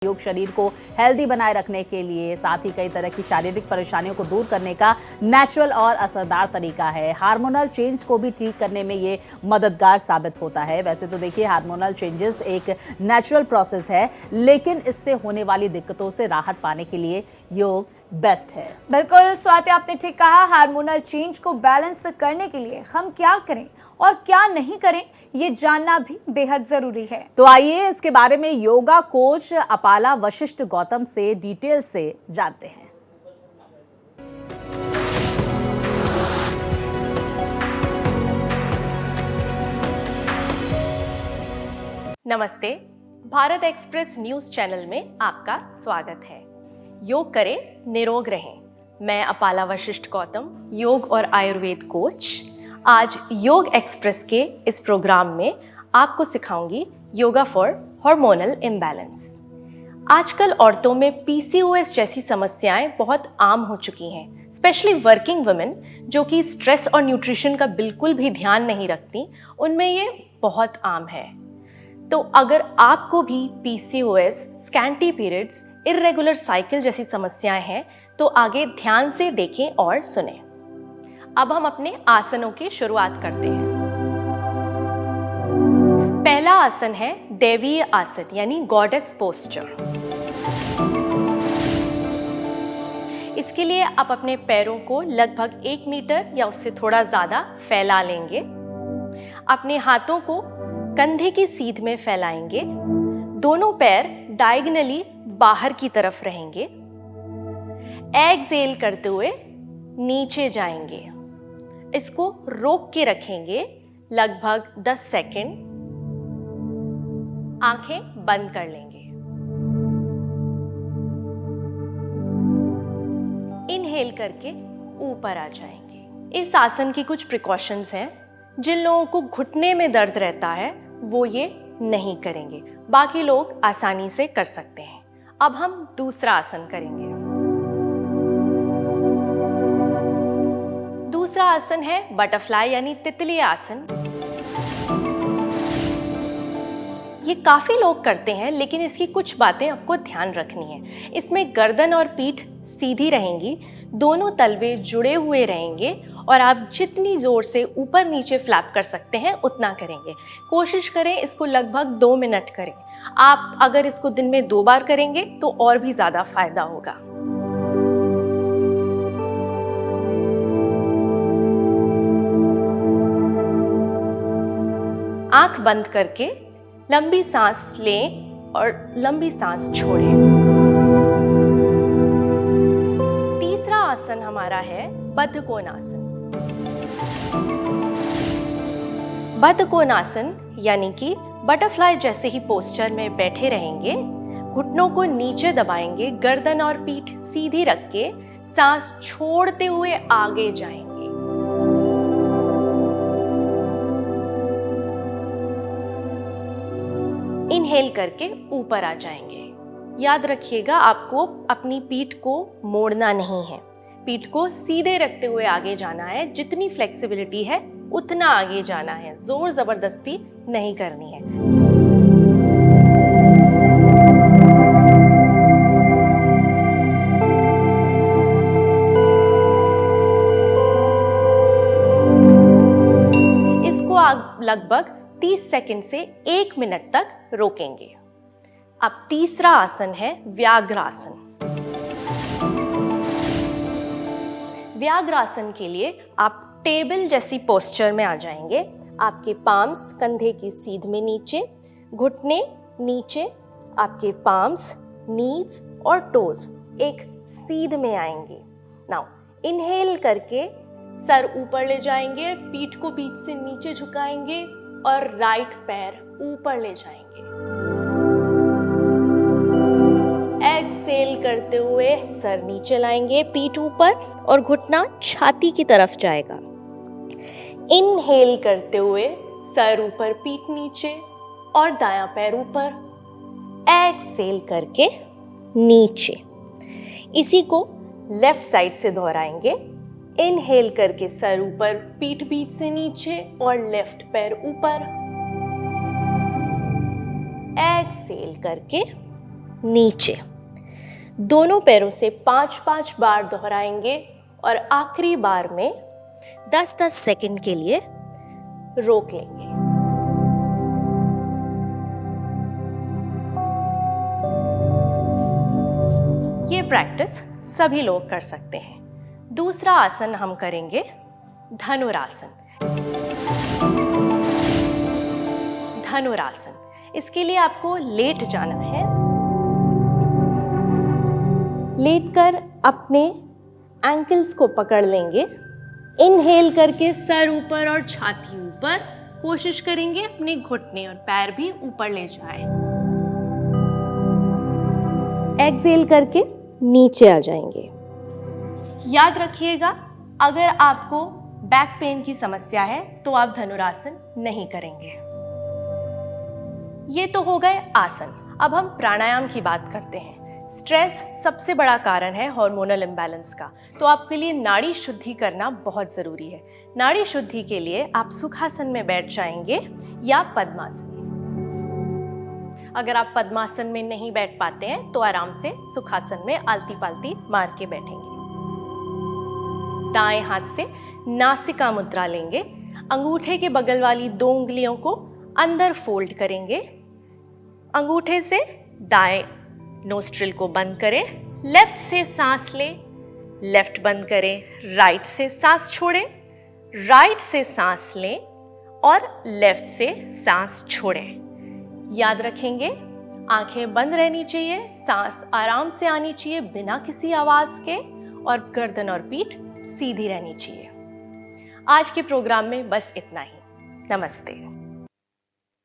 योग शरीर को हेल्दी बनाए रखने के लिए, साथ ही कई तरह की शारीरिक परेशानियों को दूर करने का नेचुरल और असरदार तरीका है। हार्मोनल चेंज को भी ठीक करने में ये मददगार साबित होता है। वैसे तो देखिए, हार्मोनल चेंजेस एक नेचुरल प्रोसेस है, लेकिन इससे होने वाली दिक्कतों से राहत पाने के लिए योग बेस्ट है। बिल्कुल स्वाति, आपने ठीक कहा। हार्मोनल चेंज को बैलेंस करने के लिए हम क्या करें और क्या नहीं करें, ये जानना भी बेहद जरूरी है। तो आइए इसके बारे में योगा कोच अपाला वशिष्ठ गौतम से डिटेल से जानते हैं। नमस्ते, भारत एक्सप्रेस न्यूज चैनल में आपका स्वागत है। योग करें, निरोग रहें। मैं अपाला वशिष्ठ गौतम, योग और आयुर्वेद कोच। आज योग एक्सप्रेस के इस प्रोग्राम में आपको सिखाऊंगी योगा फॉर हार्मोनल इम्बैलेंस। आजकल औरतों में PCOS जैसी समस्याएं बहुत आम हो चुकी हैं, स्पेशली वर्किंग वुमेन जो कि स्ट्रेस और न्यूट्रिशन का बिल्कुल भी ध्यान नहीं रखती, उनमें ये बहुत आम है। तो अगर आपको भी PCOS, scanty periods, irregular cycle जैसी समस्याएं हैं तो आगे ध्यान से देखें और सुनें। अब हम अपने आसनों की शुरुआत करते हैं। पहला आसन है दैवीय आसन यानी गॉडेस पोस्चर। इसके लिए आप अपने पैरों को लगभग 1 मीटर या उससे थोड़ा ज्यादा फैला लेंगे। अपने हाथों को कंधे की सीध में फैलाएंगे। दोनों पैर डायगोनली बाहर की तरफ रहेंगे। एक्सहेल करते हुए नीचे जाएंगे। इसको रोक के रखेंगे लगभग 10 सेकंड। आंखें बंद कर लेंगे। इनहेल करके ऊपर आ जाएंगे। इस आसन की कुछ प्रिकॉशंस हैं। जिन लोगों को घुटने में दर्द रहता है वो ये नहीं करेंगे, बाकी लोग आसानी से कर सकते हैं। अब हम दूसरा आसन करेंगे। दूसरा आसन है बटरफ्लाई यानी तितली आसन। ये काफी लोग करते हैं, लेकिन इसकी कुछ बातें आपको ध्यान रखनी है। इसमें गर्दन और पीठ सीधी रहेंगी, दोनों तलवे जुड़े हुए रहेंगे और आप जितनी जोर से ऊपर नीचे फ्लैप कर सकते हैं उतना करेंगे। कोशिश करें इसको लगभग 2 मिनट करें। आप अगर इसको दिन में 2 बार करेंगे तो और भी ज्यादा फायदा होगा। आंख बंद करके लंबी सांस लें और लंबी सांस छोड़ें। तीसरा आसन हमारा है बद्ध कोणासन। बद्ध कोणासन यानी कि बटरफ्लाई जैसे ही पोस्चर में बैठे रहेंगे। घुटनों को नीचे दबाएंगे, गर्दन और पीठ सीधी रख के सांस छोड़ते हुए आगे जाएंगे। इनहेल करके ऊपर आ जाएंगे। याद रखिएगा, आपको अपनी पीठ को मोड़ना नहीं है, पीठ को सीधे रखते हुए आगे जाना है। जितनी फ्लेक्सिबिलिटी है उतना आगे जाना है, जोर जबरदस्ती नहीं करनी है। इसको लगभग 30 सेकंड से 1 मिनट तक रोकेंगे। अब तीसरा आसन है व्याघ्रासन। व्याघ्रासन के लिए आप टेबल जैसी पोस्चर में आ जाएंगे। आपके पाम्स कंधे की सीध में नीचे, घुटने नीचे, आपके पाम्स, नीज और टोज एक सीध में आएंगे। नाउ इनहेल करके सर ऊपर ले जाएंगे, पीठ को बीच से नीचे झुकाएंगे और राइट पैर ऊपर ले जाएंगे। एक्सहेल करते हुए सर नीचे लाएंगे, पीठ ऊपर और घुटना छाती की तरफ जाएगा। इनहेल करते हुए सर ऊपर, पीठ नीचे और दायां पैर ऊपर। एक्सहेल करके नीचे। इसी को लेफ्ट साइड से दोहराएंगे। इनहेल करके सर ऊपर, पीठ बीच से नीचे और लेफ्ट पैर ऊपर। एक्सहेल करके नीचे। दोनों पैरों से 5-5 बार दोहराएंगे और आखिरी बार में 10-10 सेकंड के लिए रोक लेंगे। ये प्रैक्टिस सभी लोग कर सकते हैं। दूसरा आसन हम करेंगे धनुरासन। धनुरासन, इसके लिए आपको लेट जाना है। लेटकर अपने एंकल्स को पकड़ लेंगे। इनहेल करके सर ऊपर और छाती ऊपर, कोशिश करेंगे अपने घुटने और पैर भी ऊपर ले जाएं। एक्सहेल करके नीचे आ जाएंगे। याद रखिएगा, अगर आपको बैक पेन की समस्या है तो आप धनुरासन नहीं करेंगे। ये तो हो गए आसन। अब हम प्राणायाम की बात करते हैं। स्ट्रेस सबसे बड़ा कारण है हार्मोनल इम्बैलेंस का, तो आपके लिए नाड़ी शुद्धि करना बहुत ज़रूरी है। नाड़ी शुद्धि के लिए आप सुखासन में बैठ जाएंगे या पद्मासन। अगर आप पद्मासन में नहीं बैठ पाते हैं तो आराम से सुखासन में आलती पालती मार के बैठेंगे। दाएं हाथ से नासिका मुद्रा लेंगे। अंगूठे के बगल वाली 2 उंगलियों को अंदर फोल्ड करेंगे। अंगूठे से दाएं नोस्ट्रिल को बंद करें। लेफ्ट से सांस लें, लेफ्ट बंद करें। राइट से सांस छोड़ें, राइट से सांस लें और लेफ्ट से सांस छोड़ें। याद रखेंगे, आंखें बंद रहनी चाहिए, सांस आराम से आनी चाहिए बिना किसी आवाज के, और गर्दन और पीठ सीधी रहनी चाहिए। आज के प्रोग्राम में बस इतना ही। नमस्ते।